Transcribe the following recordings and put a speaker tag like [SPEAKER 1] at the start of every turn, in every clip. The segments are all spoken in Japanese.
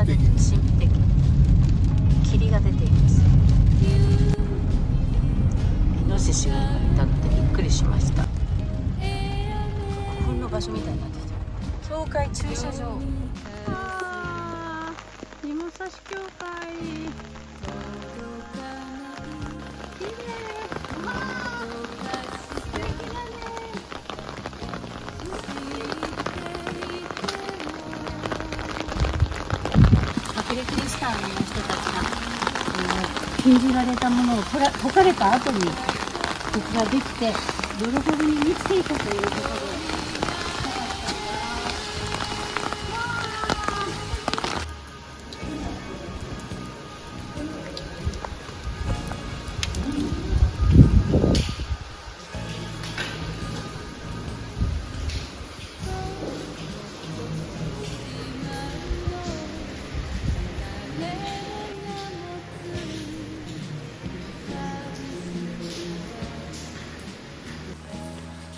[SPEAKER 1] が出て、神秘的、霧が出ています。イノシシが今いたのでびっくりしました。古墳の場所みたいになってきた。教会駐車場。二武蔵教会。綺麗。素敵だね。隠れキリシタンの人たちが禁じられたものを解かれた後にここができて喜びに満ちていたということで。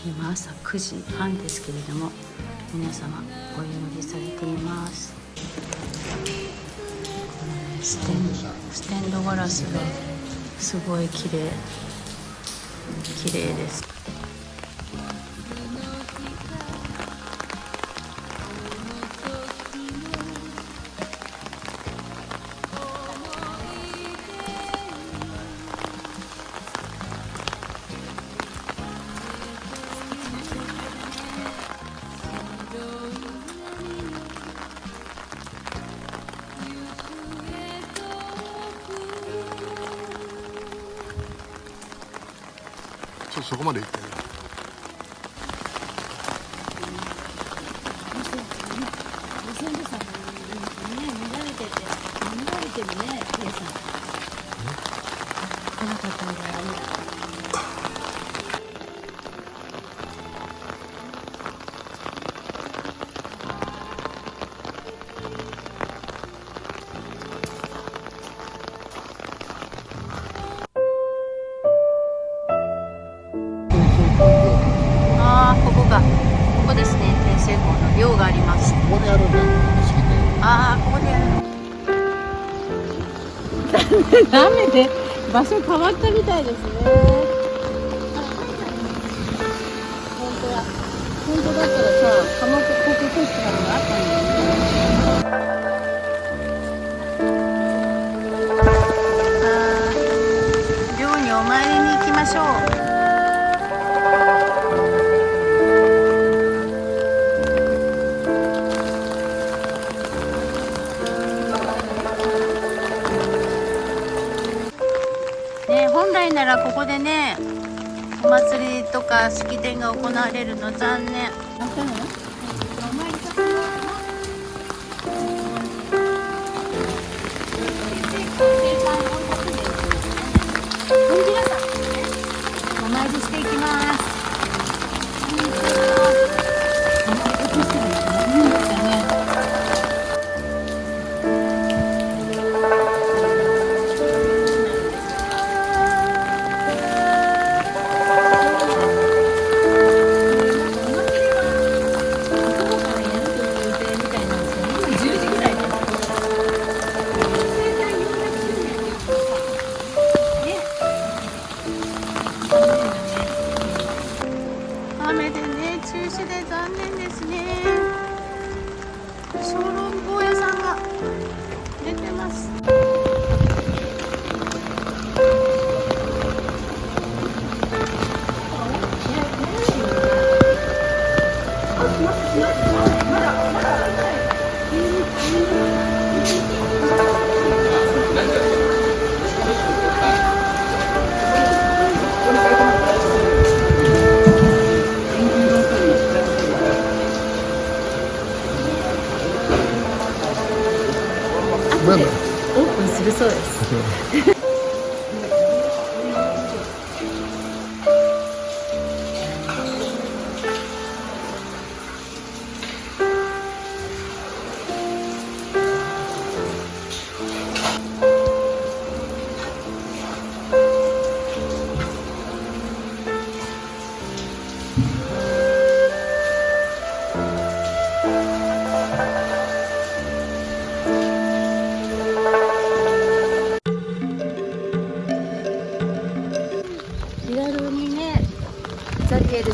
[SPEAKER 1] 今朝9時半ですけれども、皆様お祈りされています。このね、ステンドガラスがすごい綺麗です。
[SPEAKER 2] そこまで行ってる。
[SPEAKER 1] ここですね、天成港の寮があります。
[SPEAKER 2] ここでやるんだよ。
[SPEAKER 1] ああ、ここでやる。ダメで場所変わったみたいですね。本当だったらさ、鎌倉航空フェスティバルがあったんだよね。寮にお参りに行きましょう。本来ならここでね、お祭りとか式典が行われるの残念。お参りしていきます。雨でね、中止で残念ですね。小籠包屋さんが出てます。オープンするそうです。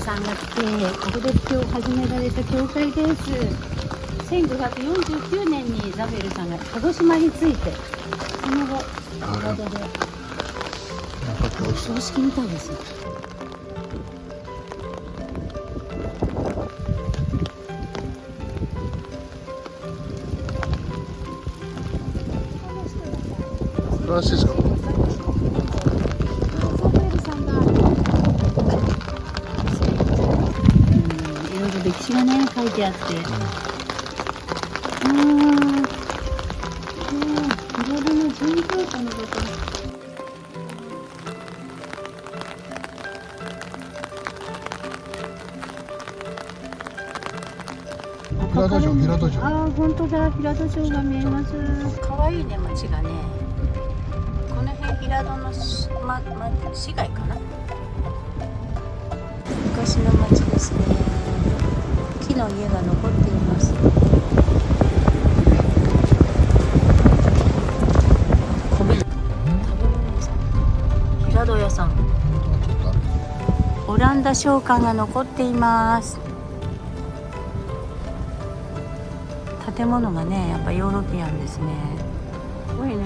[SPEAKER 1] さんが来て、ここで今日始められた教会です。1549年にザベルさんが鹿児島に着いて、その後平戸でお葬式みたいです。
[SPEAKER 2] フランシスコ。
[SPEAKER 1] いろいろ歴史がね書いてあって、いろいろな殉教者のこと。
[SPEAKER 2] 平戸城、平戸城。
[SPEAKER 1] ああ、本当だ、平戸城が見えます。可愛いね、町がね。この辺平戸の市街かな。昔の町ですね。木の家が残っています。米、食べ物屋さん、平戸屋さん。オランダ商館が残っています。建物がね、やっぱヨーロピアンですね。すごいね。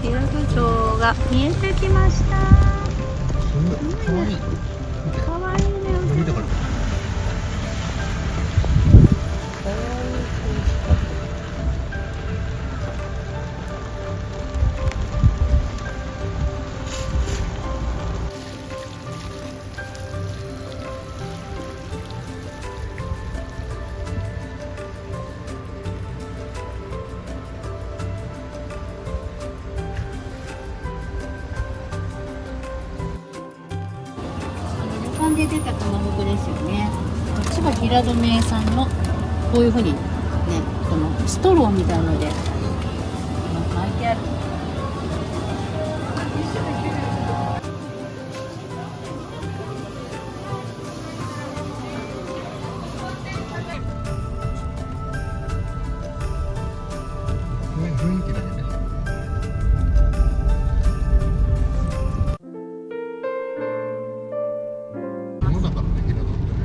[SPEAKER 1] 平戸城が見えてきました。
[SPEAKER 2] かわいい。
[SPEAKER 1] かわいいね。
[SPEAKER 2] 見てこれ。
[SPEAKER 1] 旅館で出たかまぼこですよね。こっちが平戸名産のこういう風にね、このストローみたいので巻いてある。
[SPEAKER 2] 雰囲気だけね。物だからね、平戸ってね。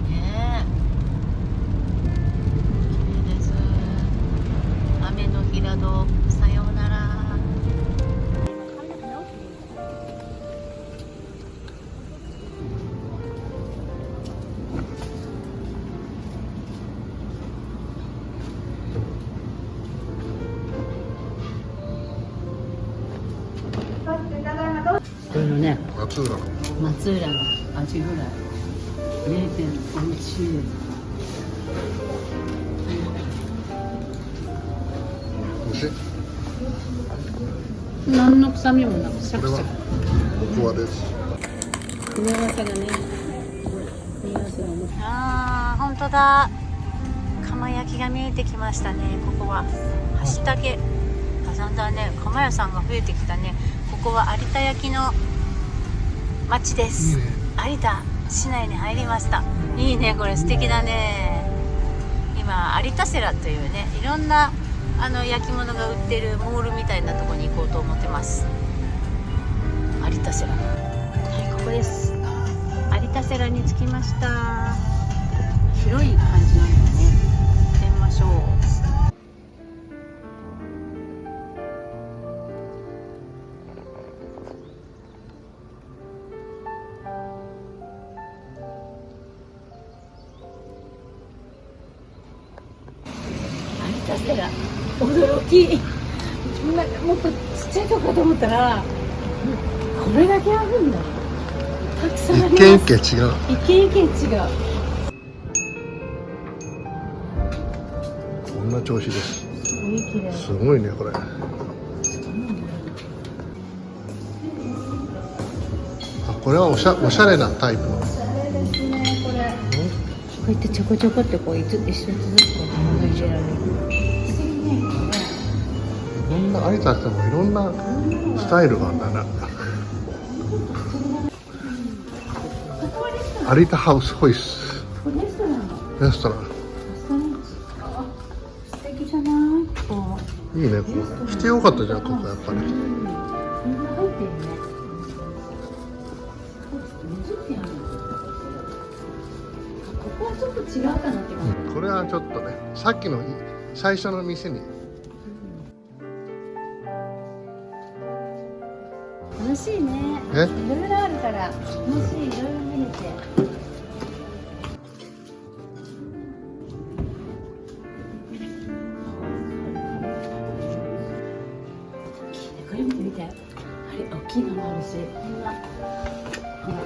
[SPEAKER 1] ねえ、綺麗です。雨の平戸、さようなら。これのね、
[SPEAKER 2] 松浦の。
[SPEAKER 1] 松浦のアジフライ 0.5 円。
[SPEAKER 2] 美味しい。
[SPEAKER 1] 何の臭みもなくシャ
[SPEAKER 2] これは
[SPEAKER 1] クシャク。
[SPEAKER 2] ココアです。
[SPEAKER 1] 組み合わせがね、組み合わせが面白い。ああ、本当だ。釜焼きが見えてきましたね。ここは橋竹。だんだんね、釜屋さんが増えてきたね。ここは有田焼の町です。
[SPEAKER 2] いいね。
[SPEAKER 1] 有田市内に入りました。いいね、これ素敵だね。今有田セラというね、いろんな焼き物が売ってるモールみたいなところに行こうと思ってます。有田セラ、はい、ここです。有田セラに着きました。広い感じなのでね、行ってみましょう。有田セラ、驚き。なんかもっとちっちゃいとこかと思ったら、これだけあるんだ。たくさんあります。
[SPEAKER 2] 一軒一軒違う。
[SPEAKER 1] 一軒一軒違う。
[SPEAKER 2] こんな調子です。
[SPEAKER 1] すごい綺麗。
[SPEAKER 2] すごいね、これ。これはおしゃれなタイプの。
[SPEAKER 1] おしゃれですね、これ。こうやってちょこちょこってこう一つずつこう物入れられる。
[SPEAKER 2] いろんな有田ってもいろんなスタイルがあるんだな。有田ハウスホイス。レストラン。
[SPEAKER 1] 素敵じゃない？こう。
[SPEAKER 2] いいね、ここ。来てよかったじゃん、ここやっぱり。
[SPEAKER 1] みんな入ってるね。ここはちょっと違うかなって感じ。
[SPEAKER 2] これはちょっとね、さっきの最初の店に。
[SPEAKER 1] 楽しいね。いろいろあるから楽しい、いろいろ見れて。これ見てみて。あれ大きいのもあるし、こんな。ほら。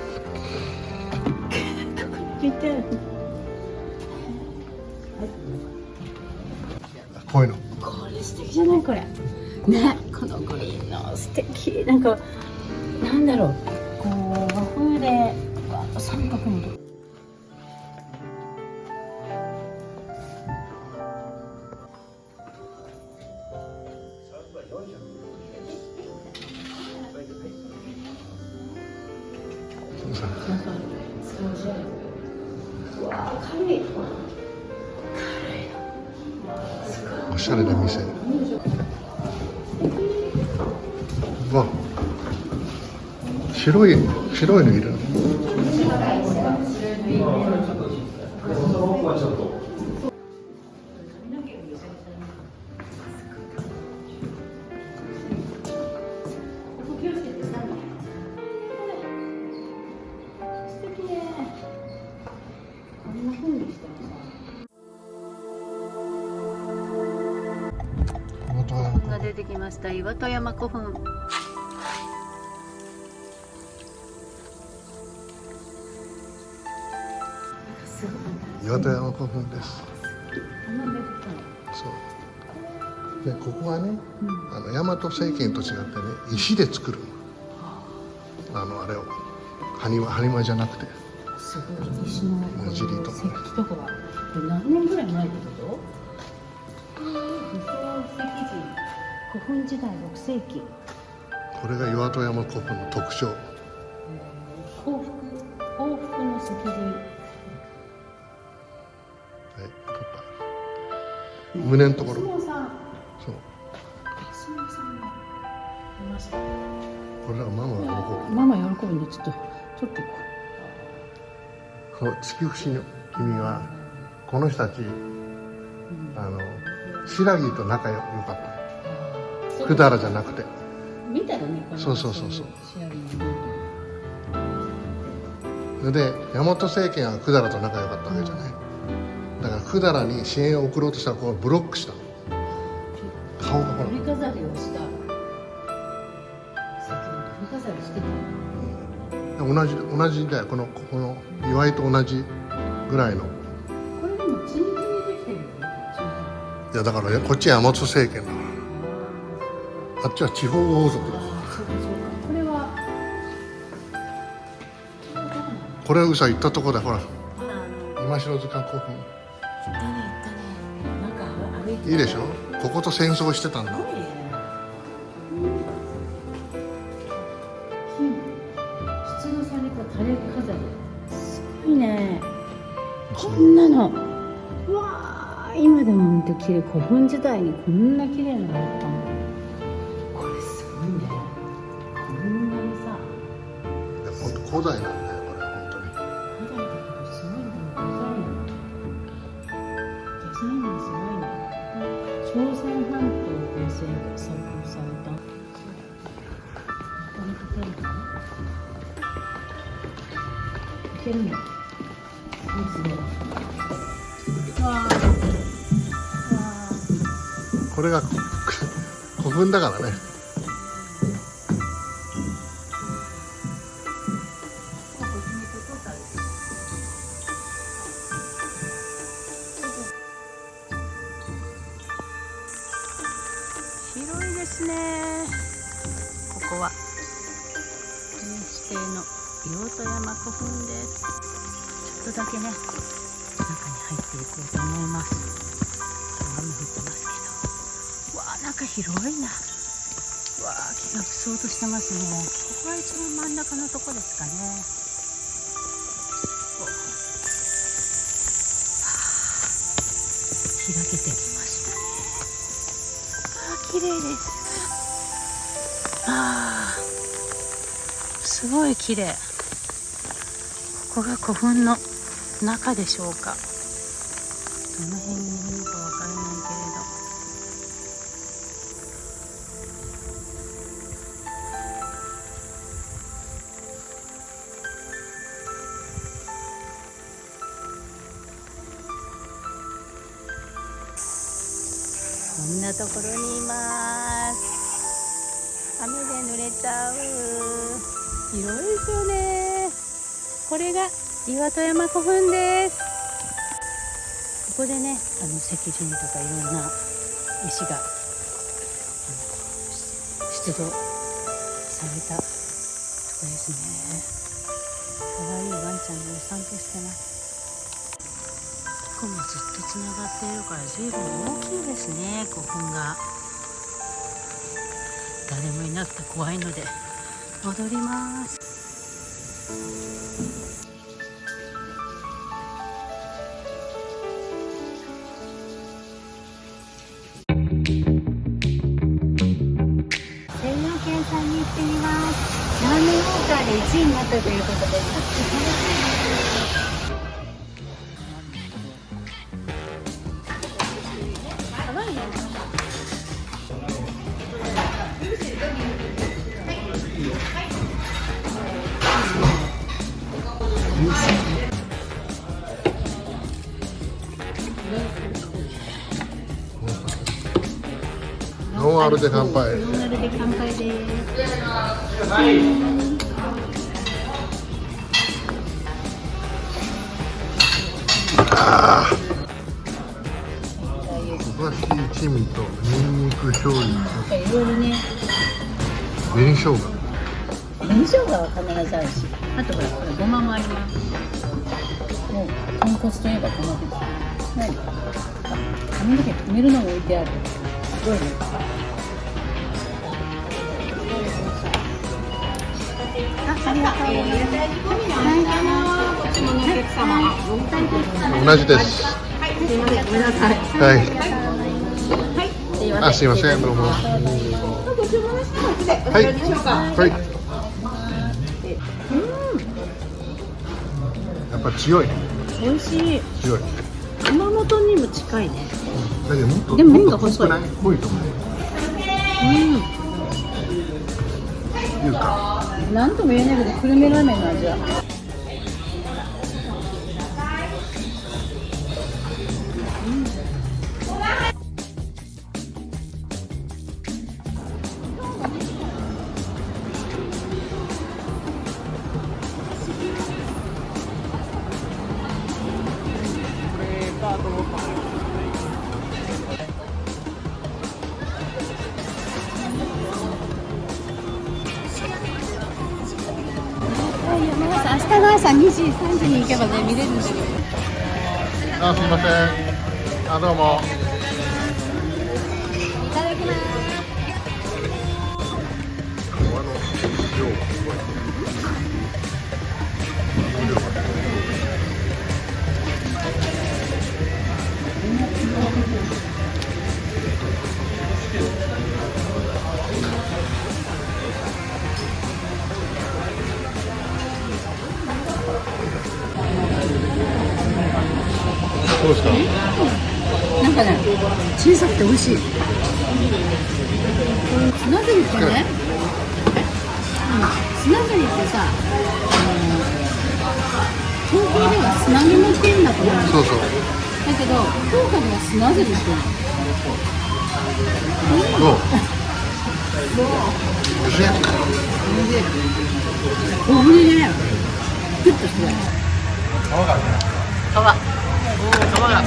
[SPEAKER 1] 見て。
[SPEAKER 2] こういうの。
[SPEAKER 1] これ素敵じゃないこれ。ね、このグリーンの素敵。なんかなんだろう。こう和風で三角のとこ。軽い。
[SPEAKER 2] おしゃれな店。うわ、白いのいる。
[SPEAKER 1] が出てきました。岩戸山古墳。
[SPEAKER 2] 岩戸山古墳です。そうで、ここはね、大和政権と違ってね、石で作るあれを埴輪じゃなくて、
[SPEAKER 1] すごい石の
[SPEAKER 2] 文字りとか
[SPEAKER 1] 石器とかは何年ぐらい前ってこと？2世紀時、古墳時代6世紀。
[SPEAKER 2] これが岩戸山古墳の特徴。
[SPEAKER 1] 幸福の石人。
[SPEAKER 2] はい、取った。胸のところ。そう。
[SPEAKER 1] いました。
[SPEAKER 2] これはママが喜ぶ。
[SPEAKER 1] ママ喜ぶんでちょっと取っていこ
[SPEAKER 2] この地球不思議の君はこの人たち、白木と仲良かった。百済じゃなくて。
[SPEAKER 1] 見たらね、この
[SPEAKER 2] そう。で、大和政権は百済と仲良かったわけじゃない。だから百済に支援を送ろうとしたらこうブロックした。顔がほら。
[SPEAKER 1] 首飾りをした。首飾りしてた。
[SPEAKER 2] 同じだよ。この岩井と同じぐらいの。
[SPEAKER 1] これでも緻密にできてるよね。
[SPEAKER 2] いやだからね、こっちは大和政権だから。あっちは地方王族だ。これさ行ったとこだほら。今城塚古墳。
[SPEAKER 1] 行ったね。なんか歩いて。
[SPEAKER 2] いいでしょ。ここと戦争してたんだ。
[SPEAKER 1] 出土された垂れ飾り。すごいね。こんなの。うわー、今でも本当綺麗。古墳時代にこんな綺麗なのあったの。これすごいね。こんなにさ。
[SPEAKER 2] いや本当古代なんだよこれ本当に。
[SPEAKER 1] 古代だけどすごいんだよ。デザインがすごいね。朝鮮半島で創造された。ここにかけるの？いけるの？すごい。わあ。
[SPEAKER 2] これが古墳だからね。
[SPEAKER 1] 広いですね。ここは指定の岩戸山古墳です。ちょっとだけね、中に入っていこうと思います。雨降ってますけど、わあ、中広いな。わあ、木がうそうとしてますね。ここが一番真ん中のとこですかね。開けてきましたね。綺麗です。すごい綺麗。ここが古墳の中でしょうか。どの辺にいるのかわからないけれど、こんなところにいます。雨で濡れちゃう。広いですよね。これが岩戸山古墳です。ここでね、石人とかいろんな石が出土されたとこですね。かわいいワンちゃんがお散歩してます。ここもずっとつながっているから随分大きいですね、古墳が。誰もいなくて怖いので戻ります。西洋軒さんに行ってみます。ラーメンウォーカーで1位になったということで、
[SPEAKER 2] ノンアルで乾杯。
[SPEAKER 1] ノンアルで乾杯です。
[SPEAKER 2] 焦がし一味とニンニク醤油、
[SPEAKER 1] いろいろね、
[SPEAKER 2] 紅生姜。
[SPEAKER 1] 紅生姜は必ずあるし、あとほら、これごまもあります。もう豚骨といえばごまです。はい。髪の毛留めるのも置いてある。すごいね。ありがとう。
[SPEAKER 2] 同じです。
[SPEAKER 1] すいません、ごめんなさい。
[SPEAKER 2] はい。
[SPEAKER 1] はい。
[SPEAKER 2] すいません、どうも。はい。はい。やっぱ強い。
[SPEAKER 1] 美味しい。
[SPEAKER 2] 強い。
[SPEAKER 1] 熊本にも近いね。
[SPEAKER 2] だけどもっと
[SPEAKER 1] でも麺が細い。
[SPEAKER 2] もっと濃いと思う。いうか。
[SPEAKER 1] なんとも言えないけど、久留米ラーメンの味は。明日の朝2時、3時に行けばね、見れるんだけど。
[SPEAKER 2] あ、すいません。あ、どうも。
[SPEAKER 1] いただきます。
[SPEAKER 2] どうですか。
[SPEAKER 1] なんかね、小さくて美味しい。砂ずりってね、砂ずりってさ、東京では砂肝って言うんだと思う。
[SPEAKER 2] そうそう。
[SPEAKER 1] だけど、福岡では砂ずりって言うの。
[SPEAKER 2] どう。美味しい。
[SPEAKER 1] 小ぶりでね、クッとしてる。
[SPEAKER 2] 皮がね。
[SPEAKER 1] 皮。
[SPEAKER 2] 皮が。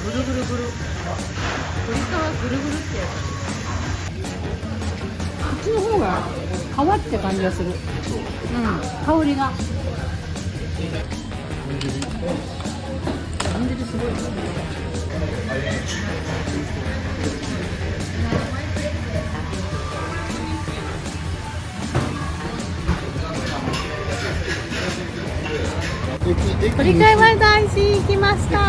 [SPEAKER 1] ぐるぐるぐる。鶏皮ぐるぐるってやつ。こっちの方が皮って感じがする。香りが。豚汁すごいですね。鳥飼前大師行きました。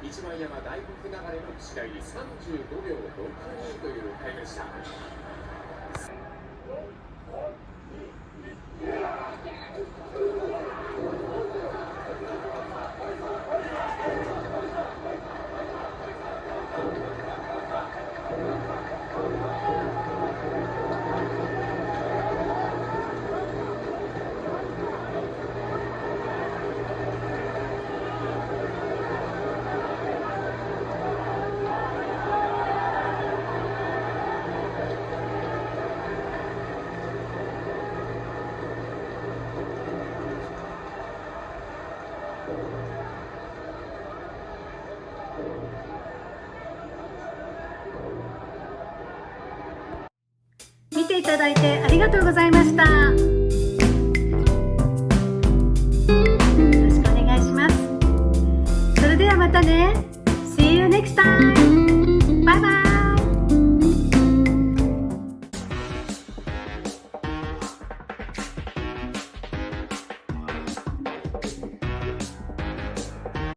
[SPEAKER 3] 一番山大黒流れの市街に35秒62というタイムでした。
[SPEAKER 1] 見ていただいてありがとうございました。よろしくお願いします。それではまたね。See you next time. バイバイ。